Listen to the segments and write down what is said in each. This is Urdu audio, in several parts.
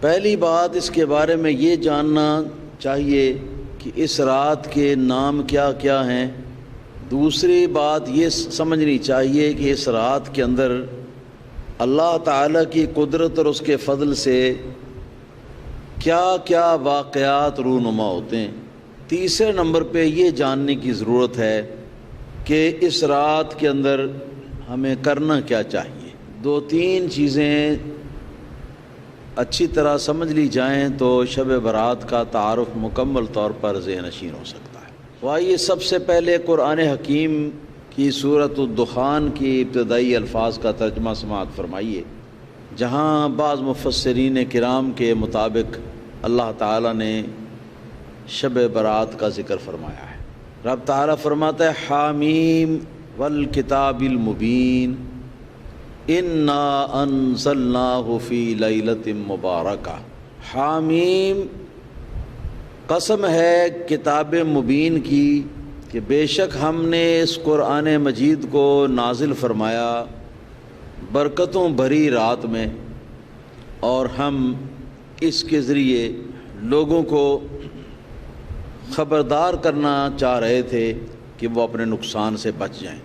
پہلی بات اس کے بارے میں یہ جاننا چاہیے کہ اس رات کے نام کیا کیا ہیں۔ دوسری بات یہ سمجھنی چاہیے کہ اس رات کے اندر اللہ تعالیٰ کی قدرت اور اس کے فضل سے کیا کیا واقعات رونما ہوتے ہیں۔ تیسرے نمبر پہ یہ جاننے کی ضرورت ہے کہ اس رات کے اندر ہمیں کرنا کیا چاہیے۔ دو تین چیزیں اچھی طرح سمجھ لی جائیں تو شب برات کا تعارف مکمل طور پر ذہن نشین ہو سکتا ہے۔ وآئیے سب سے پہلے قرآن حکیم کی سورۃ الدخان کی ابتدائی الفاظ کا ترجمہ سماعت فرمائیے، جہاں بعض مفسرین کرام کے مطابق اللہ تعالیٰ نے شب برات کا ذکر فرمایا ہے۔ رب تعالیٰ فرماتا ہے حامیم والکتاب المبین انا انزلناہ فی لیلۃ مبارکہ۔ حامیم قسم ہے کتاب مبین کی کہ بے شک ہم نے اس قرآن مجید کو نازل فرمایا برکتوں بھری رات میں، اور ہم اس کے ذریعے لوگوں کو خبردار کرنا چاہ رہے تھے کہ وہ اپنے نقصان سے بچ جائیں۔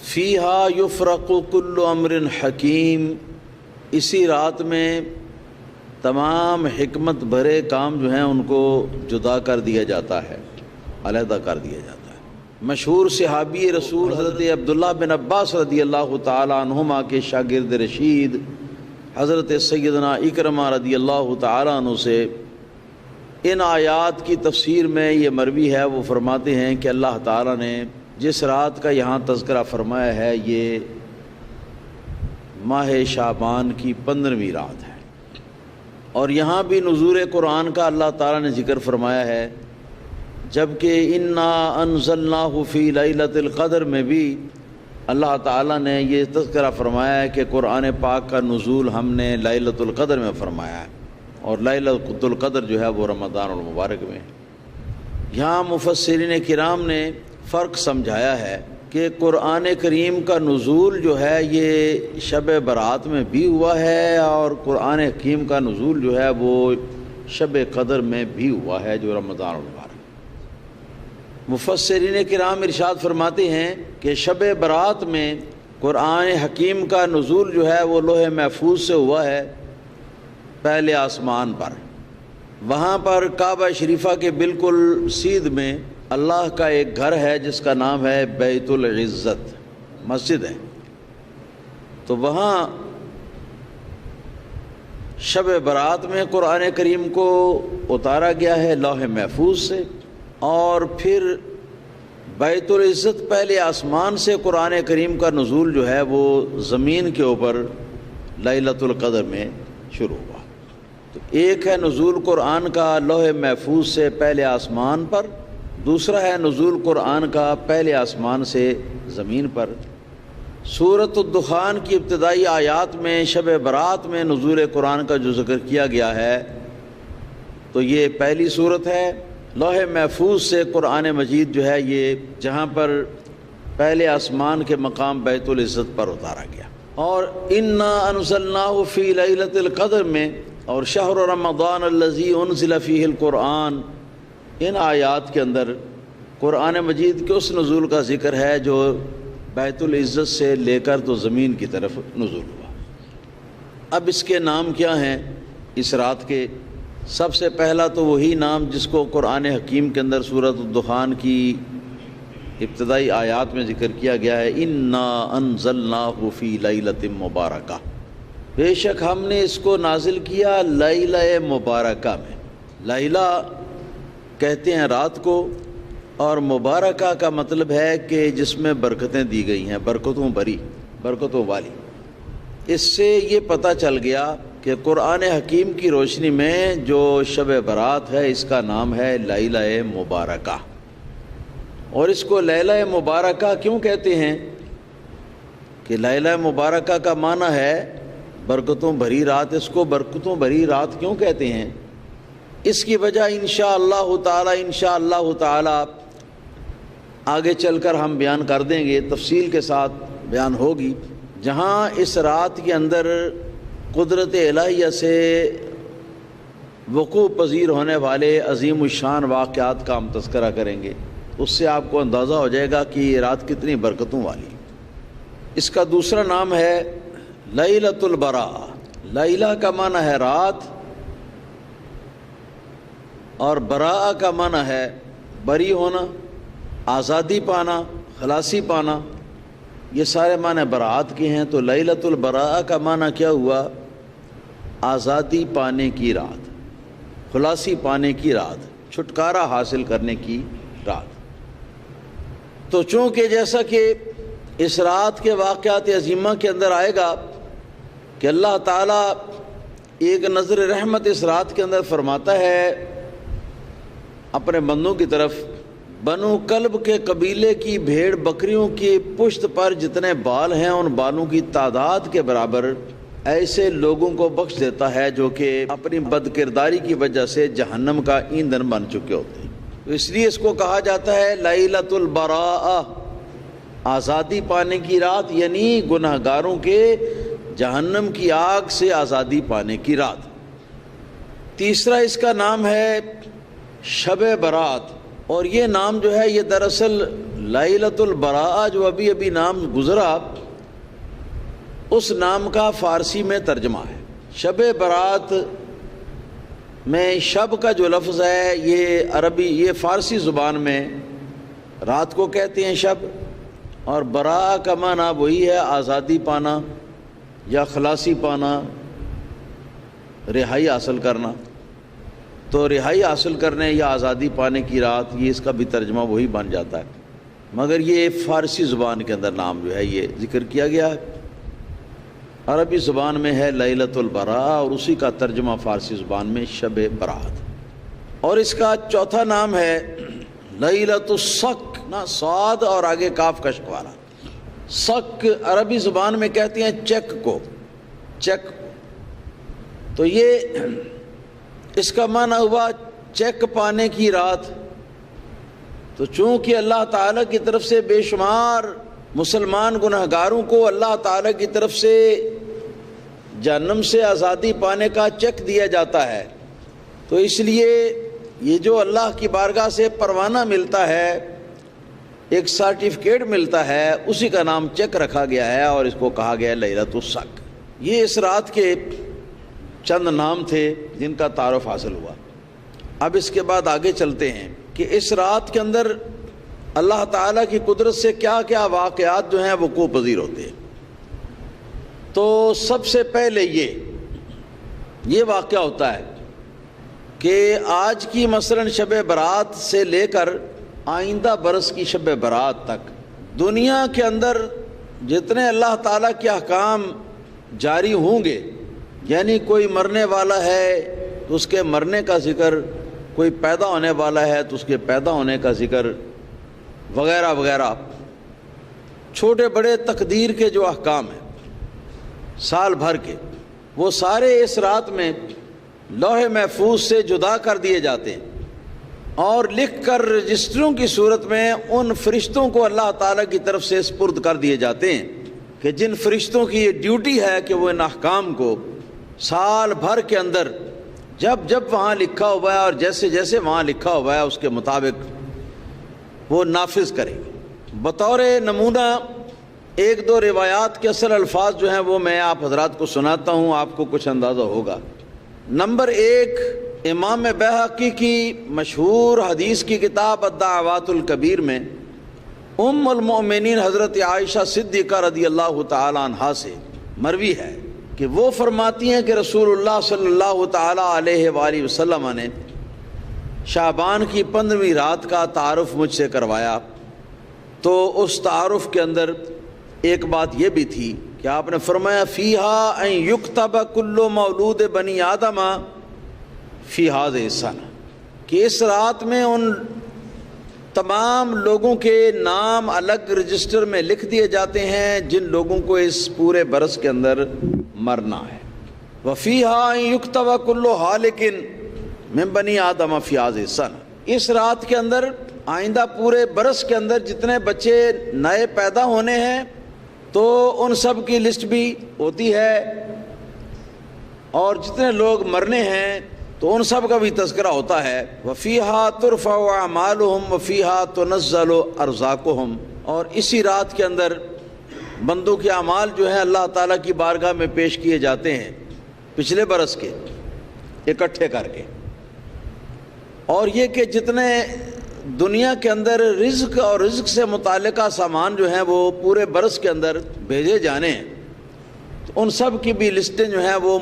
فیہا یفرق کل امر حکیم، اسی رات میں تمام حکمت بھرے کام جو ہیں ان کو جدا کر دیا جاتا ہے، علیحدہ کر دیا جاتا ہے۔ مشہور صحابی رسول حضرت عبداللہ بن عباس رضی اللہ تعالی عنہما کے شاگرد رشید حضرت سیدنا اکرمہ رضی اللہ تعالی عنہ سے ان آیات کی تفسیر میں یہ مروی ہے، وہ فرماتے ہیں کہ اللہ تعالیٰ نے جس رات کا یہاں تذکرہ فرمایا ہے یہ ماہ شعبان کی 15ویں رات ہے، اور یہاں بھی نزول قرآن کا اللہ تعالیٰ نے ذکر فرمایا ہے، جبکہ انا انزلناہ فی لیلۃ القدر میں بھی اللہ تعالیٰ نے یہ تذکرہ فرمایا ہے کہ قرآن پاک کا نزول ہم نے لیلۃ القدر میں فرمایا ہے، اور لیلۃ القدر جو ہے وہ رمضان المبارک میں۔ یہاں مفسرین کرام نے فرق سمجھایا ہے کہ قرآن کریم کا نزول جو ہے یہ شب برات میں بھی ہوا ہے، اور قرآن حکیم کا نزول جو ہے وہ شب قدر میں بھی ہوا ہے جو رمضان المبارک۔ مفسرین کرام ارشاد فرماتے ہیں کہ شب برات میں قرآن حکیم کا نزول جو ہے وہ لوح محفوظ سے ہوا ہے پہلے آسمان پر۔ وہاں پر کعبہ شریفہ کے بالکل سیدھ میں اللہ کا ایک گھر ہے جس کا نام ہے بیت العزت، مسجد ہے، تو وہاں شب برات میں قرآن کریم کو اتارا گیا ہے لوح محفوظ سے، اور پھر بیت العزت پہلے آسمان سے قرآن کریم کا نزول جو ہے وہ زمین کے اوپر لیلۃ القدر میں شروع ہوا۔ تو ایک ہے نزول قرآن کا لوح محفوظ سے پہلے آسمان پر، دوسرا ہے نزول قرآن کا پہلے آسمان سے زمین پر۔ سورۃ الدخان کی ابتدائی آیات میں شب برات میں نزول قرآن کا جو ذکر کیا گیا ہے تو یہ پہلی صورت ہے۔ لوح محفوظ سے قرآن مجید جو ہے یہ جہاں پر پہلے آسمان کے مقام بیت العزت پر اتارا گیا، اور انا انزلناہ فی لیلۃ القدر میں اور شہر رمضان الذی انزل فیہ القرآن، ان آیات کے اندر قرآن مجید کے اس نزول کا ذکر ہے جو بیت العزت سے لے کر تو زمین کی طرف نزول ہوا۔ اب اس کے نام کیا ہیں اس رات کے؟ سب سے پہلا تو وہی نام جس کو قرآن حکیم کے اندر سورۃ الدخان کی ابتدائی آیات میں ذکر کیا گیا ہے، انا انزلناہ فی لیلۃ مبارکہ، بے شک ہم نے اس کو نازل کیا لیلہ مبارکہ میں۔ لیلہ کہتے ہیں رات کو، اور مبارکہ کا مطلب ہے کہ جس میں برکتیں دی گئی ہیں، برکتوں بھری، برکتوں والی۔ اس سے یہ پتہ چل گیا کہ قرآن حکیم کی روشنی میں جو شب برات ہے اس کا نام ہے لیلہ مبارکہ۔ اور اس کو لیلہ مبارکہ کیوں کہتے ہیں کہ لیلہ مبارکہ کا معنی ہے برکتوں بھری رات، اس کو برکتوں بھری رات کیوں کہتے ہیں؟ اس کی وجہ انشاءاللہ تعالی آگے چل کر ہم بیان کر دیں گے، تفصیل کے ساتھ بیان ہوگی، جہاں اس رات کے اندر قدرت الہیہ سے وقوع پذیر ہونے والے عظیم الشان واقعات کا ہم تذکرہ کریں گے۔ اس سے آپ کو اندازہ ہو جائے گا کہ یہ رات کتنی برکتوں والی۔ اس کا دوسرا نام ہے لیلۃ البراء۔ لیلہ کا معنی ہے رات، اور براء کا معنی ہے بری ہونا، آزادی پانا، خلاصی پانا۔ یہ سارے معنی براءت کے ہیں۔ تو لیلۃ البراء کا معنی کیا ہوا؟ آزادی پانے کی رات، خلاصی پانے کی رات، چھٹکارا حاصل کرنے کی رات۔ تو چونکہ جیسا کہ اس رات کے واقعات عظیمہ کے اندر آئے گا کہ اللہ تعالیٰ ایک نظر رحمت اس رات کے اندر فرماتا ہے اپنے بندوں کی طرف، بنو کلب کے قبیلے کی بھیڑ بکریوں کی پشت پر جتنے بال ہیں ان بالوں کی تعداد کے برابر ایسے لوگوں کو بخش دیتا ہے جو کہ اپنی بد کرداری کی وجہ سے جہنم کا ایندھن بن چکے ہوتے ہیں۔ تو اس لیے اس کو کہا جاتا ہے لیلۃ البراء، آزادی پانے کی رات، یعنی گناہگاروں کے جہنم کی آگ سے آزادی پانے کی رات۔ تیسرا اس کا نام ہے شب برات، اور یہ نام جو ہے یہ دراصل لیلۃ البراء جو ابھی نام گزرا اس نام کا فارسی میں ترجمہ ہے۔ شب برات میں شب کا جو لفظ ہے یہ فارسی زبان میں رات کو کہتے ہیں شب، اور براء کا معنی وہی ہے آزادی پانا یا خلاصی پانا، رہائی حاصل کرنا۔ تو رہائی حاصل کرنے یا آزادی پانے کی رات، یہ اس کا بھی ترجمہ وہی بن جاتا ہے، مگر یہ فارسی زبان کے اندر نام جو ہے یہ ذکر کیا گیا ہے۔ عربی زبان میں ہے لیلۃ البراء، اور اسی کا ترجمہ فارسی زبان میں شب برات۔ اور اس کا چوتھا نام ہے لیلۃ الصک، نا صاد اور آگے کاف کشک والا۔ صک عربی زبان میں کہتے ہیں چیک کو، چیک۔ تو یہ اس کا معنی ہوا چیک پانے کی رات۔ تو چونکہ اللہ تعالیٰ کی طرف سے بے شمار مسلمان گناہگاروں کو اللہ تعالیٰ کی طرف سے جہنم سے آزادی پانے کا چیک دیا جاتا ہے، تو اس لیے یہ جو اللہ کی بارگاہ سے پروانہ ملتا ہے، ایک سرٹیفکیٹ ملتا ہے، اسی کا نام چیک رکھا گیا ہے، اور اس کو کہا گیا ہے لیلۃ الصک۔ یہ اس رات کے چند نام تھے جن کا تعارف حاصل ہوا۔ اب اس کے بعد آگے چلتے ہیں کہ اس رات کے اندر اللہ تعالیٰ کی قدرت سے کیا کیا واقعات جو ہیں وقوع پذیر ہوتے ہیں۔ تو سب سے پہلے یہ واقعہ ہوتا ہے کہ آج کی مثلاً شب برات سے لے کر آئندہ برس کی شب برات تک دنیا کے اندر جتنے اللہ تعالیٰ کے احکام جاری ہوں گے، یعنی کوئی مرنے والا ہے تو اس کے مرنے کا ذکر، کوئی پیدا ہونے والا ہے تو اس کے پیدا ہونے کا ذکر، وغیرہ وغیرہ، چھوٹے بڑے تقدیر کے جو احکام ہیں سال بھر کے، وہ سارے اس رات میں لوح محفوظ سے جدا کر دیے جاتے ہیں، اور لکھ کر رجسٹروں کی صورت میں ان فرشتوں کو اللہ تعالیٰ کی طرف سے سپرد کر دیے جاتے ہیں کہ جن فرشتوں کی یہ ڈیوٹی ہے کہ وہ ان احکام کو سال بھر کے اندر جب جب وہاں لکھا ہوا ہے اور جیسے جیسے وہاں لکھا ہوا ہے اس کے مطابق وہ نافذ کریں گے۔ بطور نمونہ ایک دو روایات کے اصل الفاظ جو ہیں وہ میں آپ حضرات کو سناتا ہوں، آپ کو کچھ اندازہ ہوگا۔ نمبر 1، امام بیہقی کی مشہور حدیث کی کتاب الدعوات الکبیر میں ام المؤمنین حضرت عائشہ صدیقہ رضی اللہ تعالی عنہا سے مروی ہے کہ وہ فرماتی ہیں کہ رسول اللہ صلی اللہ تعالی علیہ وآلہ وسلم نے شعبان کی 15ویں رات کا تعارف مجھ سے کروایا، تو اس تعارف کے اندر ایک بات یہ بھی تھی کہ آپ نے فرمایا فیہا ان یکتب کل مولود بنی آدم فی ہذہ السنہ، کہ اس رات میں ان تمام لوگوں کے نام الگ رجسٹر میں لکھ دیے جاتے ہیں جن لوگوں کو اس پورے برس کے اندر مرنا ہے۔ وفیہا ان یکتب کل ہالک من بنی آدم فی ہذہ السنہ، اس رات کے اندر آئندہ پورے برس کے اندر جتنے بچے نئے پیدا ہونے ہیں تو ان سب کی لسٹ بھی ہوتی ہے، اور جتنے لوگ مرنے ہیں تو تو ان سب کا بھی تذکرہ ہوتا ہے۔ وَفِيهَا تُرْفَعُ أَعْمَالُهُمْ وَفِيهَا تُنَزَّلُ أَرْزَاقُهُمْ، اور اسی رات کے اندر بندوں کے اعمال جو ہیں اللہ تعالیٰ کی بارگاہ میں پیش کیے جاتے ہیں پچھلے برس کے اکٹھے کر کے، اور یہ کہ جتنے دنیا کے اندر رزق اور رزق سے متعلقہ سامان جو ہیں وہ پورے برس کے اندر بھیجے جانے ہیں، تو ان سب کی بھی لسٹیں جو ہیں وہ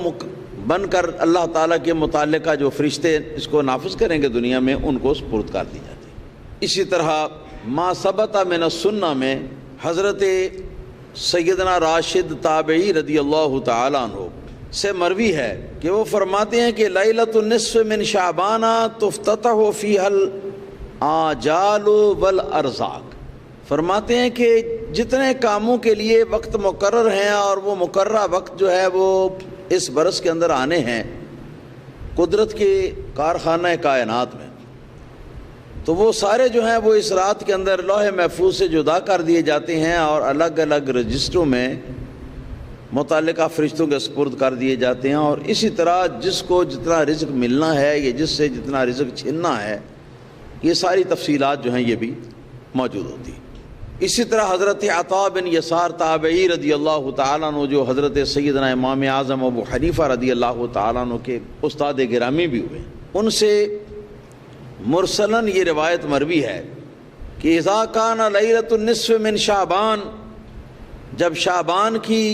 بن کر اللہ تعالیٰ کے متعلقہ جو فرشتے اس کو نافذ کریں گے دنیا میں، ان کو سپرد کر دی جاتی ہے۔ اسی طرح ما ثبت من السنہ میں حضرت سیدنا راشد تابعی رضی اللہ تعالیٰ عنہ سے مروی ہے کہ وہ فرماتے ہیں کہ لیلۃ النصف من شعبان تفتتح فیہا الآجال والارزاق، فرماتے ہیں کہ جتنے کاموں کے لیے وقت مقرر ہیں اور وہ مقررہ وقت جو ہے وہ اس برس کے اندر آنے ہیں قدرت کے کارخانہ کائنات میں، تو وہ سارے جو ہیں وہ اس رات کے اندر لوح محفوظ سے جدا کر دیے جاتے ہیں اور الگ الگ رجسٹروں میں متعلقہ فرشتوں کے سپرد کر دیے جاتے ہیں، اور اسی طرح جس کو جتنا رزق ملنا ہے یا جس سے جتنا رزق چھننا ہے یہ ساری تفصیلات جو ہیں یہ بھی موجود ہوتی ہیں۔ اسی طرح حضرت عطا بن یسار تابعی رضی اللہ تعالیٰ عنہ جو حضرت سیدنا امام اعظم ابو حنیفہ رضی اللہ تعالیٰ عنہ کے استاد گرامی بھی ہوئے، ان سے مرسلاً یہ روایت مروی ہے کہ اذا کان لیلۃ النصف من شعبان، جب شعبان کی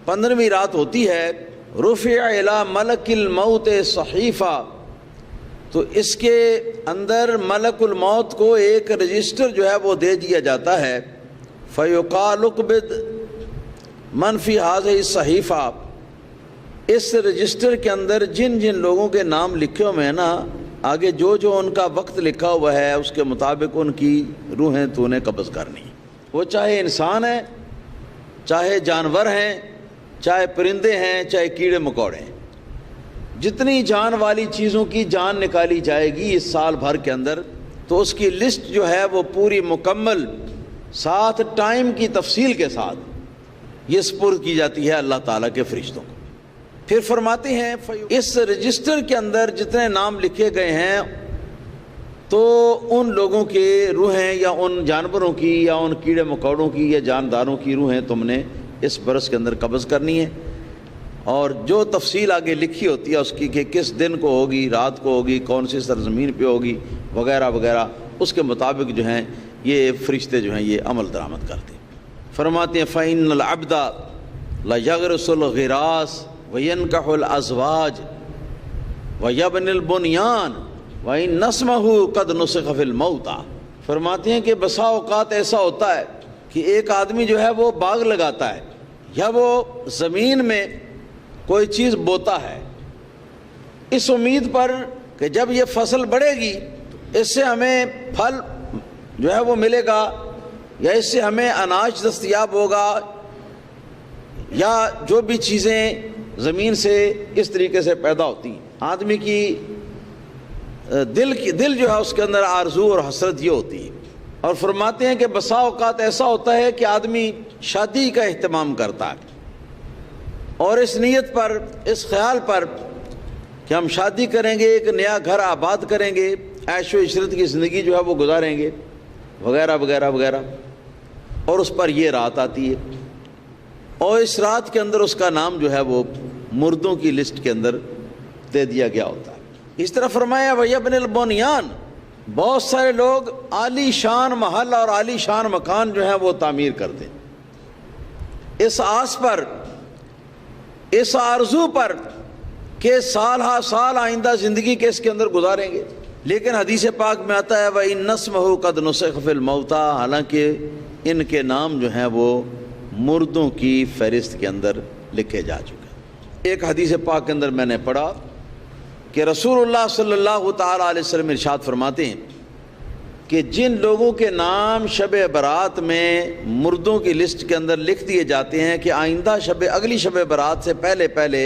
15ویں رات ہوتی ہے، رفع الی ملک الموت صحیفہ، تو اس کے اندر ملک الموت کو ایک رجسٹر جو ہے وہ دے دیا جاتا ہے، فیقال اقبض من فی ہذہ الصحیفہ، اس رجسٹر کے اندر جن جن لوگوں کے نام لکھے ہوئے ہیں نا، آگے جو جو ان کا وقت لکھا ہوا ہے اس کے مطابق ان کی روحیں تو نے قبض کرنی، وہ چاہے انسان ہیں، چاہے جانور ہیں، چاہے پرندے ہیں، چاہے کیڑے مکوڑے ہیں، جتنی جان والی چیزوں کی جان نکالی جائے گی اس سال بھر کے اندر، تو اس کی لسٹ جو ہے وہ پوری مکمل ساتھ ٹائم کی تفصیل کے ساتھ یہ سپرد کی جاتی ہے اللہ تعالیٰ کے فرشتوں کو۔ پھر فرماتے ہیں اس رجسٹر کے اندر جتنے نام لکھے گئے ہیں تو ان لوگوں کے روحیں یا ان جانوروں کی یا ان کیڑے مکوڑوں کی یا جانداروں کی روحیں تم نے اس برس کے اندر قبض کرنی ہے، اور جو تفصیل آگے لکھی ہوتی ہے اس کی کہ کس دن کو ہوگی، رات کو ہوگی، کون سی سرزمین پہ ہوگی وغیرہ وغیرہ، اس کے مطابق جو ہیں یہ فرشتے جو ہیں یہ عمل درآمد کرتے ہیں۔ فرماتے ہیں فَإِنَّ الْعَبْدَ لَيَغْرِسُ الْغِرَاسَ وَيَنْكَحُ الْأَزْوَاجَ وَيَبْنِي الْبُنْيَانَ وَإِنَّ اسْمَهُ قَدْ نُسِخَ فِي الْمَوْتَى، فرماتے ہیں کہ بسا اوقات ایسا ہوتا ہے کہ ایک آدمی جو ہے وہ باغ لگاتا ہے یا وہ زمین میں کوئی چیز بوتا ہے اس امید پر کہ جب یہ فصل بڑھے گی اس سے ہمیں پھل جو ہے وہ ملے گا یا اس سے ہمیں اناج دستیاب ہوگا، یا جو بھی چیزیں زمین سے اس طریقے سے پیدا ہوتی ہیں، آدمی کی دل جو ہے اس کے اندر آرزو اور حسرت یہ ہوتی ہے، اور فرماتے ہیں کہ بسا اوقات ایسا ہوتا ہے کہ آدمی شادی کا اہتمام کرتا ہے اور اس نیت پر، اس خیال پر کہ ہم شادی کریں گے، ایک نیا گھر آباد کریں گے، عیش و عشرت کی زندگی جو ہے وہ گزاریں گے وغیرہ وغیرہ وغیرہ، اور اس پر یہ رات آتی ہے اور اس رات کے اندر اس کا نام جو ہے وہ مردوں کی لسٹ کے اندر دے دیا گیا ہوتا ہے۔ اس طرح فرمایا وَيَبْنِ الْبُنْيَانَ، بہت سارے لوگ عالی شان محل اور عالی شان مکان جو ہیں وہ تعمیر کرتے ہیں اس آس پر، اس آرزو پر کہ سال ہا سال آئندہ زندگی کے اس کے اندر گزاریں گے، لیکن حدیث پاک میں آتا ہے وَإِنَّ اسْمَهُ قَدْ نُسِخَ فِي الْمَوْتَى، حالانکہ ان کے نام جو ہیں وہ مردوں کی فہرست کے اندر لکھے جا چکے۔ ایک حدیث پاک کے اندر میں نے پڑھا کہ رسول اللہ صلی اللہ تعالیٰ علیہ وسلم ارشاد فرماتے ہیں کہ جن لوگوں کے نام شب برات میں مردوں کی لسٹ کے اندر لکھ دیے جاتے ہیں کہ آئندہ اگلی شب برات سے پہلے پہلے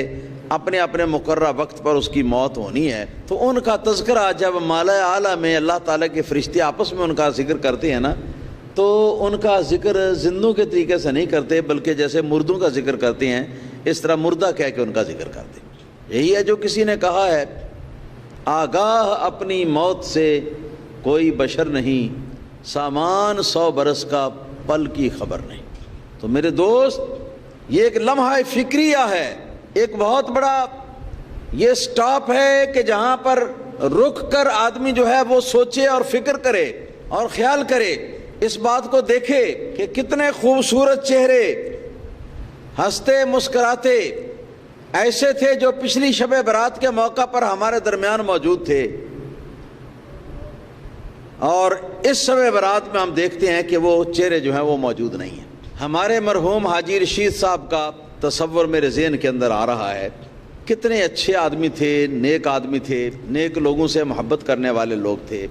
اپنے اپنے مقررہ وقت پر اس کی موت ہونی ہے، تو ان کا تذکرہ جب مالا اعلیٰ میں اللہ تعالیٰ کے فرشتے آپس میں ان کا ذکر کرتے ہیں نا، تو ان کا ذکر زندوں کے طریقے سے نہیں کرتے بلکہ جیسے مردوں کا ذکر کرتے ہیں اس طرح مردہ کہہ کے ان کا ذکر کرتے ہیں۔ یہی ہے جو کسی نے کہا ہے آگاہ اپنی موت سے کوئی بشر نہیں، سامان 100 برس کا پل کی خبر نہیں۔ تو میرے دوست، یہ ایک لمحہ فکریہ ہے، ایک بہت بڑا یہ سٹاپ ہے کہ جہاں پر رک کر آدمی جو ہے وہ سوچے اور فکر کرے اور خیال کرے، اس بات کو دیکھے کہ کتنے خوبصورت چہرے ہنستے مسکراتے ایسے تھے جو پچھلی شب برات کے موقع پر ہمارے درمیان موجود تھے، اور اس شب برات میں ہم دیکھتے ہیں کہ وہ چہرے جو ہیں وہ موجود نہیں ہیں۔ ہمارے مرحوم حاجی رشید صاحب کا تصور میرے ذہن کے اندر آ رہا ہے، کتنے اچھے آدمی تھے، نیک آدمی تھے، نیک لوگوں سے محبت کرنے والے لوگ تھے،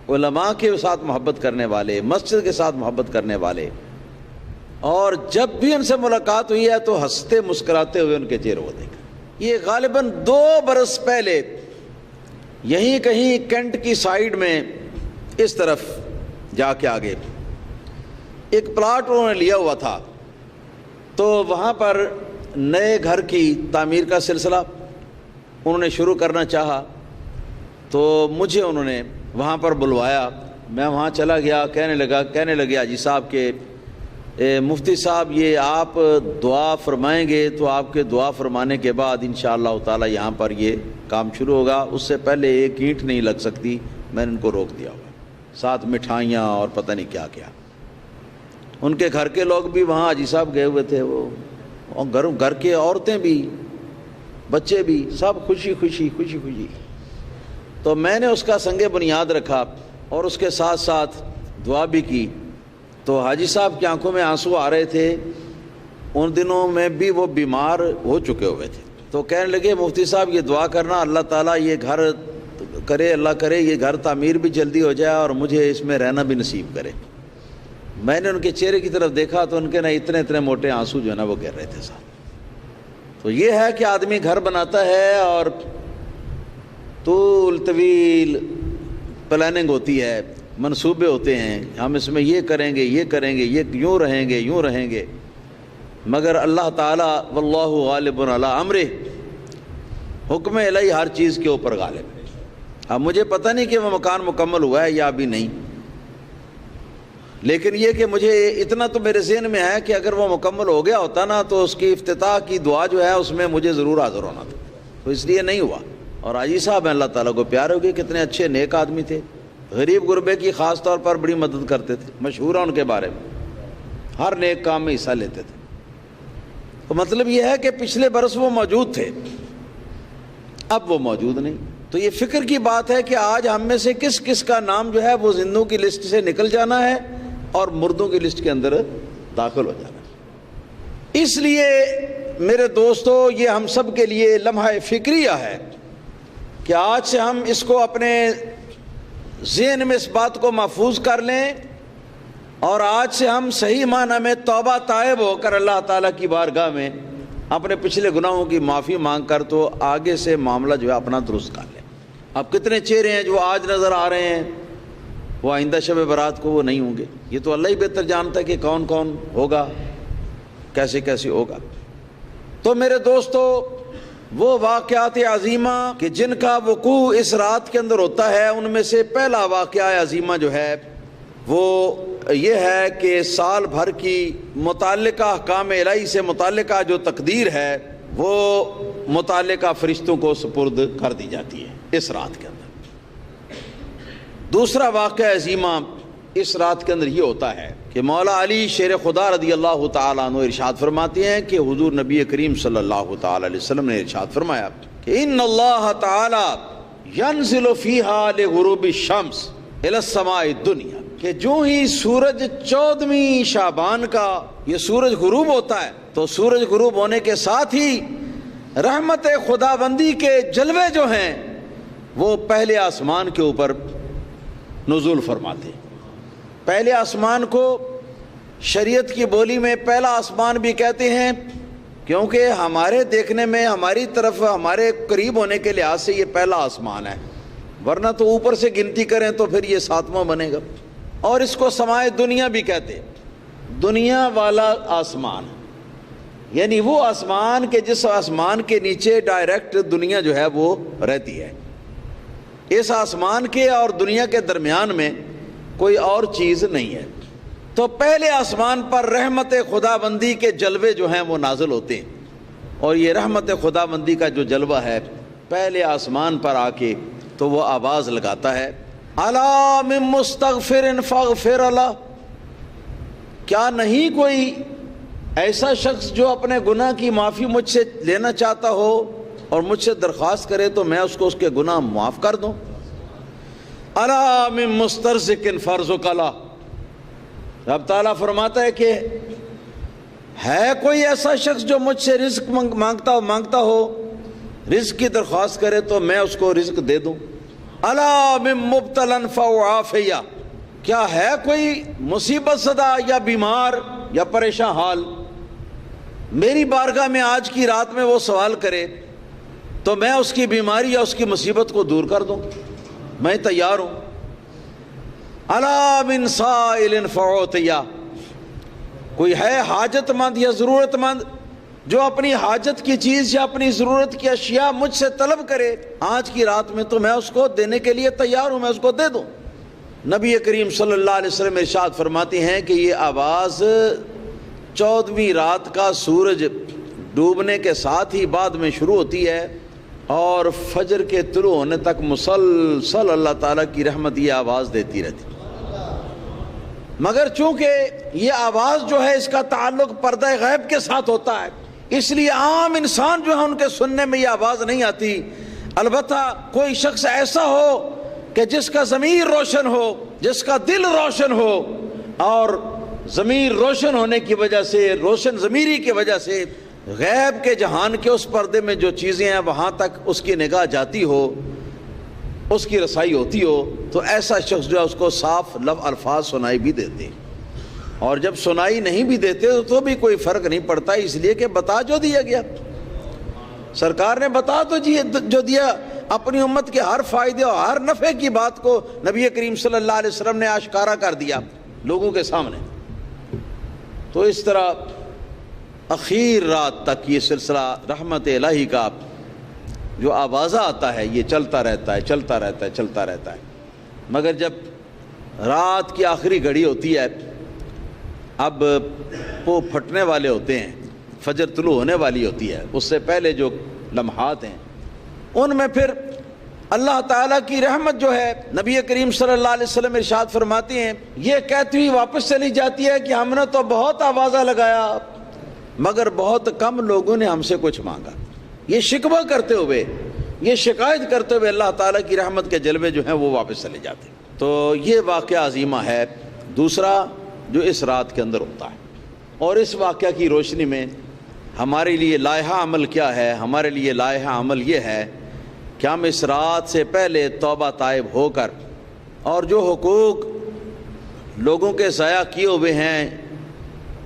علماء کے ساتھ محبت کرنے والے، مسجد کے ساتھ محبت کرنے والے، اور جب بھی ان سے ملاقات ہوئی ہے تو ہنستے مسکراتے ہوئے ان کے چہرے کو دیکھا۔ یہ غالباً 2 برس پہلے یہیں کہیں کینٹ کی سائیڈ میں اس طرف جا کے آگے ایک پلاٹ انہوں نے لیا ہوا تھا، تو وہاں پر نئے گھر کی تعمیر کا سلسلہ انہوں نے شروع کرنا چاہا، تو مجھے انہوں نے وہاں پر بلوایا۔ میں وہاں چلا گیا، کہنے لگے حاجی صاحب کہ مفتی صاحب یہ آپ دعا فرمائیں گے تو آپ کے دعا فرمانے کے بعد انشاءاللہ تعالی یہاں پر یہ کام شروع ہوگا، اس سے پہلے ایک اینٹ نہیں لگ سکتی۔ میں نے ان کو روک دیا ہوا، ساتھ مٹھائیاں اور پتہ نہیں کیا کیا۔ ان کے گھر کے لوگ بھی وہاں حاجی صاحب گئے ہوئے تھے، وہ اور گھر کے عورتیں بھی، بچے بھی، سب خوشی خوشی خوشی خوشی۔ تو میں نے اس کا سنگ بنیاد رکھا اور اس کے ساتھ ساتھ دعا بھی کی۔ تو حاجی صاحب کی آنکھوں میں آنسو آ رہے تھے، ان دنوں میں بھی وہ بیمار ہو چکے ہوئے تھے۔ تو کہنے لگے مفتی صاحب یہ دعا کرنا اللہ تعالیٰ یہ گھر کرے، اللہ کرے یہ گھر تعمیر بھی جلدی ہو جائے اور مجھے اس میں رہنا بھی نصیب کرے۔ میں نے ان کے چہرے کی طرف دیکھا تو ان کے اتنے موٹے آنسو جو ہے نا وہ گر رہے تھے ساتھ۔ تو یہ ہے کہ آدمی گھر بناتا ہے اور طویل پلاننگ ہوتی ہے، منصوبے ہوتے ہیں، ہم اس میں یہ کریں گے، یہ کریں گے، یہ یوں رہیں گے، مگر اللہ تعالیٰ واللہ غالب علی امرہ، حکم الہی ہر چیز کے اوپر غالب ہے۔ اب مجھے پتہ نہیں کہ وہ مکان مکمل ہوا ہے یا ابھی نہیں، لیکن یہ کہ مجھے اتنا تو میرے ذہن میں ہے کہ اگر وہ مکمل ہو گیا ہوتا نا تو اس کی افتتاح کی دعا جو ہے اس میں مجھے ضرور حاضر ہونا تھا، تو اس لیے نہیں ہوا۔ اور حاجی صاحب اللہ تعالیٰ کو پیارے ہو گئے، کتنے اچھے نیک آدمی تھے، غریب غربے کی خاص طور پر بڑی مدد کرتے تھے، مشہور ہے ان کے بارے میں، ہر نیک کام میں حصہ لیتے تھے۔ تو مطلب یہ ہے کہ پچھلے برس وہ موجود تھے، اب وہ موجود نہیں۔ تو یہ فکر کی بات ہے کہ آج ہم میں سے کس کس کا نام جو ہے وہ زندوں کی لسٹ سے نکل جانا ہے اور مردوں کی لسٹ کے اندر داخل ہو جانا ہے۔ اس لیے میرے دوستو یہ ہم سب کے لیے لمحہ فکریہ ہے کہ آج سے ہم اس کو اپنے ذہن میں اس بات کو محفوظ کر لیں، اور آج سے ہم صحیح معنی میں توبہ طائب ہو کر اللہ تعالیٰ کی بارگاہ میں اپنے پچھلے گناہوں کی معافی مانگ کر تو آگے سے معاملہ جو ہے اپنا درست کر لیں۔ اب کتنے چہرے ہیں جو آج نظر آ رہے ہیں، وہ آئندہ شب برات کو وہ نہیں ہوں گے، یہ تو اللہ ہی بہتر جانتا ہے کہ کون کون ہوگا، کیسے کیسے ہوگا۔ تو میرے دوستو وہ واقعات عظیمہ کہ جن کا وقوع اس رات کے اندر ہوتا ہے، ان میں سے پہلا واقعہ عظیمہ جو ہے وہ یہ ہے کہ سال بھر کی متعلقہ احکام الہی سے متعلقہ جو تقدیر ہے وہ متعلقہ فرشتوں کو سپرد کر دی جاتی ہے اس رات کے اندر۔ دوسرا واقعہ عظیمہ اس رات کے اندر یہ ہوتا ہے کہ مولا علی شیر خدا رضی اللہ تعالیٰ عنہ ارشاد فرماتے ہیں کہ حضور نبی کریم صلی اللہ تعالیٰ علیہ وسلم نے ارشاد فرمایا کہ ان اللہ تعالی ینزل فیہا لغروب الشمس الی السماء الدنیا، کہ جو ہی سورج 14ویں شعبان کا یہ سورج غروب ہوتا ہے تو سورج غروب ہونے کے ساتھ ہی رحمت خداوندی کے جلوے جو ہیں وہ پہلے آسمان کے اوپر نزول فرماتے ہیں۔ پہلے آسمان کو شریعت کی بولی میں پہلا آسمان بھی کہتے ہیں، کیونکہ ہمارے دیکھنے میں ہماری طرف ہمارے قریب ہونے کے لحاظ سے یہ پہلا آسمان ہے، ورنہ تو اوپر سے گنتی کریں تو پھر یہ 7واں بنے گا۔ اور اس کو سمائے دنیا بھی کہتے ہیں، دنیا والا آسمان، یعنی وہ آسمان کہ جس آسمان کے نیچے ڈائریکٹ دنیا جو ہے وہ رہتی ہے۔ اس آسمان کے اور دنیا کے درمیان میں کوئی اور چیز نہیں ہے۔ تو پہلے آسمان پر رحمت خدا بندی کے جلوے جو ہیں وہ نازل ہوتے ہیں، اور یہ رحمت خدا بندی کا جو جلوہ ہے پہلے آسمان پر آ کے تو وہ آواز لگاتا ہے، الا من مستغفر فاغفر اللہ، کیا نہیں کوئی ایسا شخص جو اپنے گناہ کی معافی مجھ سے لینا چاہتا ہو اور مجھ سے درخواست کرے تو میں اس کو اس کے گناہ معاف کر دوں۔ الا من مسترزق فارزق اللہ، رب تعالیٰ فرماتا ہے کہ ہے کوئی ایسا شخص جو مجھ سے رزق مانگتا ہو، رزق کی درخواست کرے تو میں اس کو رزق دے دوں۔ الا من مبتلا فعافیہ، کیا ہے کوئی مصیبت زدہ یا بیمار یا پریشان حال میری بارگاہ میں آج کی رات میں وہ سوال کرے تو میں اس کی بیماری یا اس کی مصیبت کو دور کر دوں، میں تیار ہوں۔ الا من سائل فعوتیہ، کوئی ہے حاجت مند یا ضرورت مند جو اپنی حاجت کی چیز یا اپنی ضرورت کی اشیاء مجھ سے طلب کرے آج کی رات میں تو میں اس کو دینے کے لیے تیار ہوں، میں اس کو دے دوں۔ نبی کریم صلی اللہ علیہ وسلم ارشاد فرماتے ہیں کہ یہ آواز 14ویں رات کا سورج ڈوبنے کے ساتھ ہی بعد میں شروع ہوتی ہے اور فجر کے طلوع ہونے تک مسلسل اللہ تعالیٰ کی رحمت یہ آواز دیتی رہتی۔ مگر چونکہ یہ آواز جو ہے اس کا تعلق پردہ غیب کے ساتھ ہوتا ہے، اس لیے عام انسان جو ہے ان کے سننے میں یہ آواز نہیں آتی۔ البتہ کوئی شخص ایسا ہو کہ جس کا ضمیر روشن ہو، جس کا دل روشن ہو، اور ضمیر روشن ہونے کی وجہ سے، روشن ضمیری کی وجہ سے غیب کے جہان کے اس پردے میں جو چیزیں ہیں وہاں تک اس کی نگاہ جاتی ہو، اس کی رسائی ہوتی ہو، تو ایسا شخص جو ہے اس کو صاف الفاظ سنائی بھی دیتے ہیں، اور جب سنائی نہیں بھی دیتے تو بھی کوئی فرق نہیں پڑتا، اس لیے کہ بتا جو دیا گیا، سرکار نے بتا تو جو دیا، اپنی امت کے ہر فائدے اور ہر نفع کی بات کو نبی کریم صلی اللہ علیہ وسلم نے آشکارا کر دیا لوگوں کے سامنے۔ تو اس طرح اخیر رات تک یہ سلسلہ رحمت الہی کا جو آوازہ آتا ہے یہ چلتا رہتا ہے، چلتا رہتا ہے، چلتا رہتا ہے، مگر جب رات کی آخری گھڑی ہوتی ہے، اب وہ پھٹنے والے ہوتے ہیں، فجر طلوع ہونے والی ہوتی ہے، اس سے پہلے جو لمحات ہیں ان میں پھر اللہ تعالیٰ کی رحمت جو ہے نبی کریم صلی اللہ علیہ وسلم ارشاد فرماتے ہیں یہ کہتی ہوئی واپس چلی جاتی ہے کہ ہم نے تو بہت آوازہ لگایا مگر بہت کم لوگوں نے ہم سے کچھ مانگا۔ یہ شکوہ کرتے ہوئے، یہ شکایت کرتے ہوئے اللہ تعالیٰ کی رحمت کے جلوے جو ہیں وہ واپس چلے جاتے ہیں۔ تو یہ واقعہ عظیمہ ہے دوسرا جو اس رات کے اندر ہوتا ہے، اور اس واقعہ کی روشنی میں ہمارے لیے لائحہ عمل کیا ہے؟ ہمارے لیے لائحہ عمل یہ ہے کہ ہم اس رات سے پہلے توبہ طائب ہو کر اور جو حقوق لوگوں کے ضائع کیے ہوئے ہیں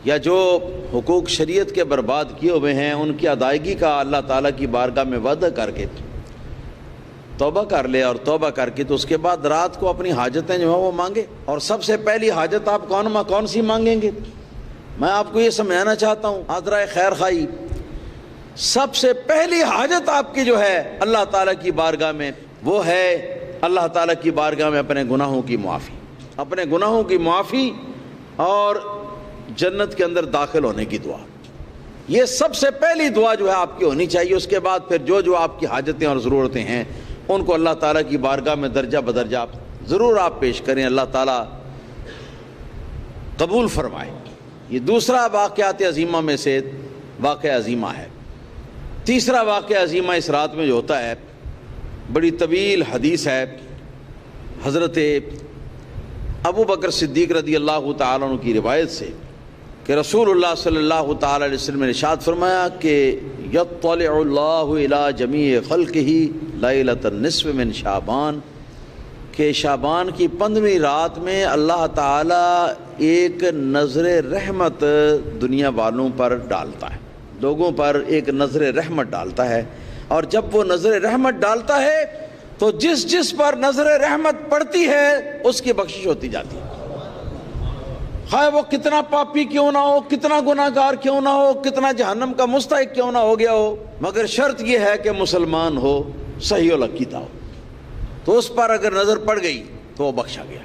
یا جو حقوق شریعت کے برباد کیے ہوئے ہیں ان کی ادائیگی کا اللہ تعالیٰ کی بارگاہ میں وعدہ کر کے توبہ کر لے، اور توبہ کر کے تو اس کے بعد رات کو اپنی حاجتیں جو ہیں وہ مانگے۔ اور سب سے پہلی حاجت آپ کون سی مانگیں گے؟ میں آپ کو یہ سمجھانا چاہتا ہوں آدرائے خیر خواہی، سب سے پہلی حاجت آپ کی جو ہے اللہ تعالیٰ کی بارگاہ میں وہ ہے اللہ تعالیٰ کی بارگاہ میں اپنے گناہوں کی معافی، اپنے گناہوں کی معافی اور جنت کے اندر داخل ہونے کی دعا۔ یہ سب سے پہلی دعا جو ہے آپ کی ہونی چاہیے۔ اس کے بعد پھر جو آپ کی حاجتیں اور ضرورتیں ہیں ان کو اللہ تعالیٰ کی بارگاہ میں درجہ بدرجہ ضرور آپ پیش کریں، اللہ تعالیٰ قبول فرمائے۔ یہ دوسرا واقعات عظیمہ میں سے واقعہ عظیمہ ہے۔ تیسرا واقعہ عظیمہ اس رات میں جو ہوتا ہے بڑی طویل حدیث ہے، حضرت ابو بکر صدیق رضی اللہ تعالیٰ عنہ کی روایت سے کہ رسول اللہ صلی اللہ تعالیٰ علیہ وسلم نے ارشاد فرمایا کہ یطلع اللہ الی جمیع خلقہ لیلۃ النصف من شعبان، کہ شعبان کی 15ویں رات میں اللہ تعالیٰ ایک نظر رحمت دنیا والوں پر ڈالتا ہے، لوگوں پر ایک نظر رحمت ڈالتا ہے، اور جب وہ نظر رحمت ڈالتا ہے تو جس پر نظر رحمت پڑتی ہے اس کی بخشش ہوتی جاتی ہے، خواہ وہ کتنا پاپی کیوں نہ ہو، کتنا گناہ گار کیوں نہ ہو، کتنا جہنم کا مستحق کیوں نہ ہو گیا ہو، مگر شرط یہ ہے کہ مسلمان ہو، صحیح العقیدہ ہو۔ تو اس پر اگر نظر پڑ گئی تو وہ بخشا گیا۔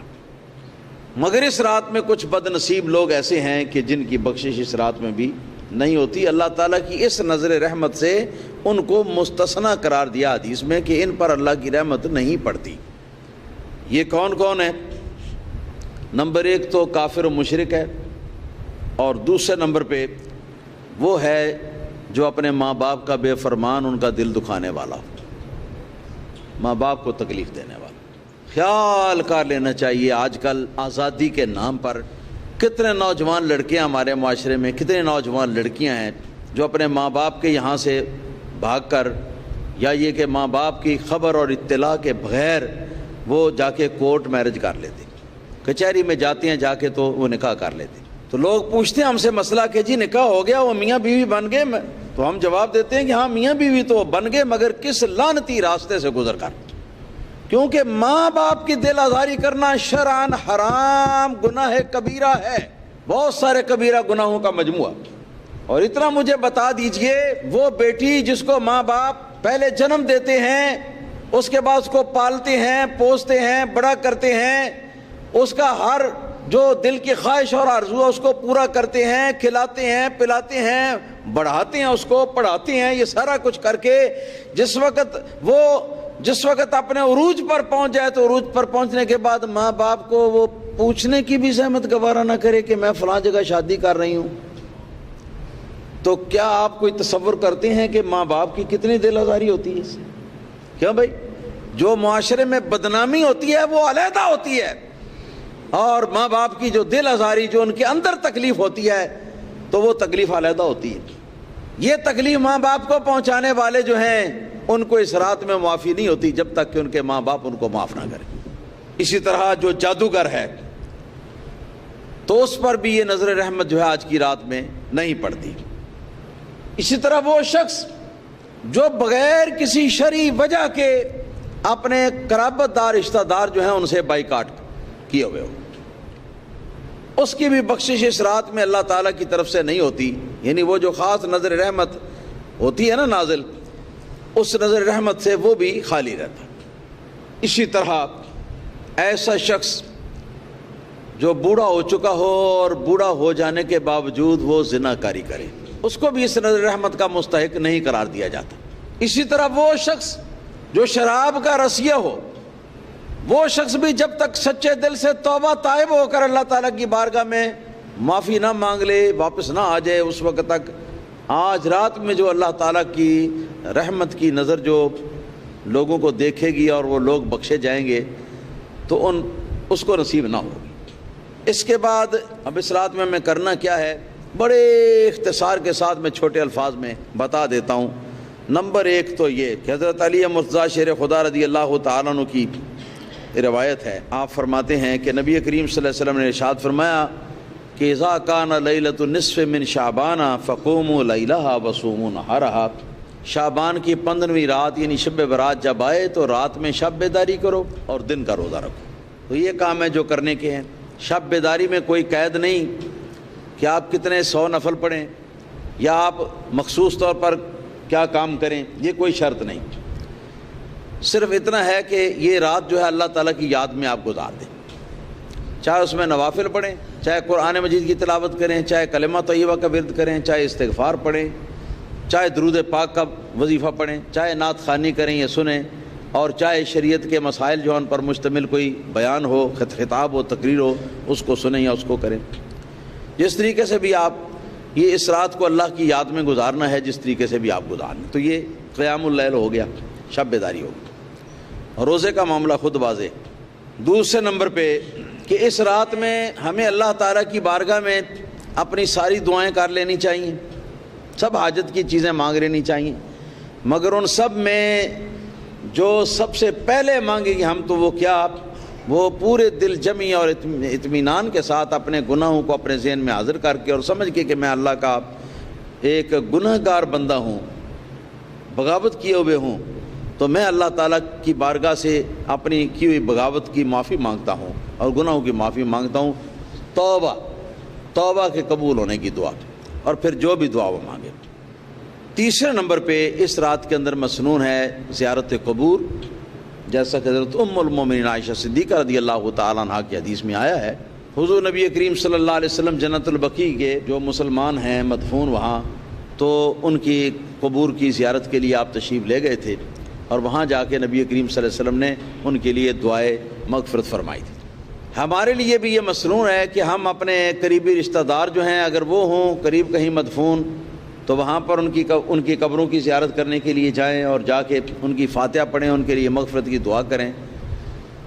مگر اس رات میں کچھ بد نصیب لوگ ایسے ہیں کہ جن کی بخشش اس رات میں بھی نہیں ہوتی۔ اللہ تعالیٰ کی اس نظر رحمت سے ان کو مستثنا قرار دیا حدیث میں کہ ان پر اللہ کی رحمت نہیں پڑتی۔ یہ کون کون ہے؟ نمبر 1 تو کافر و مشرک ہے، اور دوسرے نمبر پہ وہ ہے جو اپنے ماں باپ کا بے فرمان، ان کا دل دکھانے والا، ماں باپ کو تکلیف دینے والا۔ خیال کر لینا چاہیے آج کل آزادی کے نام پر کتنے نوجوان لڑکیاں ہمارے معاشرے میں، کتنے نوجوان لڑکیاں ہیں جو اپنے ماں باپ کے یہاں سے بھاگ کر، یا یہ کہ ماں باپ کی خبر اور اطلاع کے بغیر وہ جا کے کورٹ میرج کر لیتے، کچہری میں جاتے ہیں جا کے تو وہ نکاح کر لیتے۔ تو لوگ پوچھتے ہیں ہم سے مسئلہ کہ جی نکاح ہو گیا، وہ میاں بیوی بن گئے، تو ہم جواب دیتے ہیں کہ ہاں میاں بیوی تو بن گئے، مگر کس لعنتی راستے سے گزر کر، کیونکہ ماں باپ کی دل آزاری کرنا شرعاً حرام گناہ کبیرہ ہے، بہت سارے کبیرہ گناہوں کا مجموعہ۔ اور اتنا مجھے بتا دیجئے، وہ بیٹی جس کو ماں باپ پہلے جنم دیتے ہیں، اس کے بعد اس کو پالتے ہیں، پوستے ہیں، بڑا کرتے ہیں، اس کا ہر جو دل کی خواہش اور آرزو ہے اس کو پورا کرتے ہیں، کھلاتے ہیں، پلاتے ہیں، بڑھاتے ہیں، اس کو پڑھاتے ہیں، یہ سارا کچھ کر کے جس وقت اپنے عروج پر پہنچ جائے تو عروج پر پہنچنے کے بعد ماں باپ کو وہ پوچھنے کی بھی زحمت گوارا نہ کرے کہ میں فلاں جگہ شادی کر رہی ہوں، تو کیا آپ کوئی تصور کرتے ہیں کہ ماں باپ کی کتنی دل آزاری ہوتی ہے اس سے؟ کیوں بھائی؟ جو معاشرے میں بدنامی ہوتی ہے وہ علیحدہ ہوتی ہے، اور ماں باپ کی جو دل آزاری، جو ان کے اندر تکلیف ہوتی ہے، تو وہ تکلیف علیحدہ ہوتی ہے۔ یہ تکلیف ماں باپ کو پہنچانے والے جو ہیں ان کو اس رات میں معافی نہیں ہوتی جب تک کہ ان کے ماں باپ ان کو معاف نہ کریں۔ اسی طرح جو جادوگر ہے تو اس پر بھی یہ نظر رحمت جو ہے آج کی رات میں نہیں پڑتی۔ اسی طرح وہ شخص جو بغیر کسی شرعی وجہ کے اپنے قرابت دار رشتہ دار جو ہیں ان سے بائیکاٹ کیے ہوئے ہو، اس کی بھی بخشش اس رات میں اللہ تعالیٰ کی طرف سے نہیں ہوتی، یعنی وہ جو خاص نظر رحمت ہوتی ہے نا نازل، اس نظر رحمت سے وہ بھی خالی رہتا۔ اسی طرح ایسا شخص جو بوڑھا ہو چکا ہو اور بوڑھا ہو جانے کے باوجود وہ زنا کاری کرے، اس کو بھی اس نظر رحمت کا مستحق نہیں قرار دیا جاتا۔ اسی طرح وہ شخص جو شراب کا رسیہ ہو، وہ شخص بھی جب تک سچے دل سے توبہ طائب ہو کر اللہ تعالیٰ کی بارگاہ میں معافی نہ مانگ لے، واپس نہ آ جائے، اس وقت تک آج رات میں جو اللہ تعالیٰ کی رحمت کی نظر جو لوگوں کو دیکھے گی اور وہ لوگ بخشے جائیں گے تو اس کو نصیب نہ ہوگی۔ اس کے بعد اب اس رات میں کرنا کیا ہے، بڑے اختصار کے ساتھ میں چھوٹے الفاظ میں بتا دیتا ہوں۔ نمبر 1 تو یہ کہ حضرت علی مرتضیٰ شیر خدا رضی اللہ تعالیٰ عنہ کی روایت ہے، آپ فرماتے ہیں کہ نبی کریم صلی اللہ علیہ وسلم نے ارشاد فرمایا کہ اذا کان لیلۃ النصف من شعبان فقوموا لیلھا وصوموا نہارھا، شعبان کی 15ویں رات یعنی شب برات جب آئے تو رات میں شب بیداری کرو اور دن کا روزہ رکھو۔ تو یہ کام ہے جو کرنے کے ہیں۔ شب بیداری میں کوئی قید نہیں کہ آپ کتنے 100 نفل پڑھیں یا آپ مخصوص طور پر کیا کام کریں، یہ کوئی شرط نہیں، صرف اتنا ہے کہ یہ رات جو ہے اللہ تعالیٰ کی یاد میں آپ گزار دیں، چاہے اس میں نوافل پڑھیں، چاہے قرآن مجید کی تلاوت کریں، چاہے کلمہ طیبہ کا ورد کریں، چاہے استغفار پڑھیں، چاہے درود پاک کا وظیفہ پڑھیں، چاہے نعت خوانی کریں یا سنیں، اور چاہے شریعت کے مسائل جو ان پر مشتمل کوئی بیان ہو، خطاب ہو، تقریر ہو، اس کو سنیں یا اس کو کریں۔ جس طریقے سے بھی آپ یہ اس رات کو اللہ کی یاد میں گزارنا ہے، جس طریقے سے بھی آپ گزارنا، تو یہ قیام اللیل ہو گیا، شب بیداری ہو گئی۔ روزے کا معاملہ خود واضح۔ دوسرے نمبر پہ کہ اس رات میں ہمیں اللہ تعالیٰ کی بارگاہ میں اپنی ساری دعائیں کر لینی چاہیے، سب حاجت کی چیزیں مانگ لینی چاہیے، مگر ان سب میں جو سب سے پہلے مانگے گی ہم تو وہ کیا، وہ پورے دل جمی اور اطمینان کے ساتھ اپنے گناہوں کو اپنے ذہن میں حاضر کر کے اور سمجھ کے کہ میں اللہ کا ایک گناہ گار بندہ ہوں، بغاوت کیے ہوئے ہوں، تو میں اللہ تعالیٰ کی بارگاہ سے اپنی کی ہوئی بغاوت کی معافی مانگتا ہوں اور گناہوں کی معافی مانگتا ہوں، توبہ کے قبول ہونے کی دعا، اور پھر جو بھی دعا وہ مانگے۔ تیسرے نمبر پہ اس رات کے اندر مسنون ہے زیارت قبور، جیسا کہ حضرت ام المومنین عائشہ صدیقہ رضی اللہ تعالیٰ عنہ کی حدیث میں آیا ہے، حضور نبی کریم صلی اللہ علیہ وسلم جنت البقیع کے جو مسلمان ہیں مدفون وہاں، تو ان کی قبور کی زیارت کے لیے آپ تشریف لے گئے تھے، اور وہاں جا کے نبی کریم صلی اللہ علیہ وسلم نے ان کے لیے دعائے مغفرت فرمائی تھی۔ ہمارے لیے بھی یہ مسنون ہے کہ ہم اپنے قریبی رشتہ دار جو ہیں اگر وہ ہوں قریب کہیں مدفون، تو وہاں پر ان کی قبروں کی زیارت کرنے کے لیے جائیں اور جا کے ان کی فاتحہ پڑھیں، ان کے لیے مغفرت کی دعا کریں۔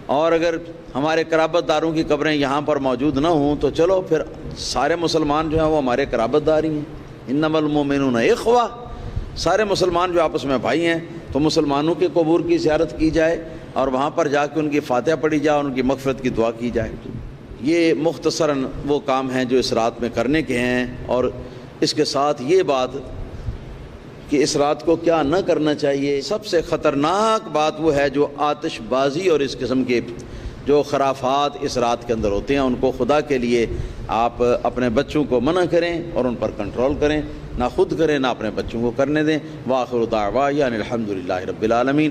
اور اگر ہمارے قرابت داروں کی قبریں یہاں پر موجود نہ ہوں تو چلو پھر سارے مسلمان جو ہیں وہ ہمارے قرابت دار ہی ہیں، انما المؤمنون اخوہ، سارے مسلمان جو آپس میں بھائی ہیں، تو مسلمانوں کے قبور کی زیارت کی جائے اور وہاں پر جا کے ان کی فاتحہ پڑھی جائے اور ان کی مغفرت کی دعا کی جائے۔ یہ مختصراً وہ کام ہیں جو اس رات میں کرنے کے ہیں، اور اس کے ساتھ یہ بات کہ اس رات کو کیا نہ کرنا چاہیے۔ سب سے خطرناک بات وہ ہے جو آتش بازی اور اس قسم کے جو خرافات اس رات کے اندر ہوتے ہیں، ان کو خدا کے لیے آپ اپنے بچوں کو منع کریں اور ان پر کنٹرول کریں، نہ خود کریں نہ اپنے بچوں کو کرنے دیں۔ وآخر دعوانا الحمدللہ رب العالمین۔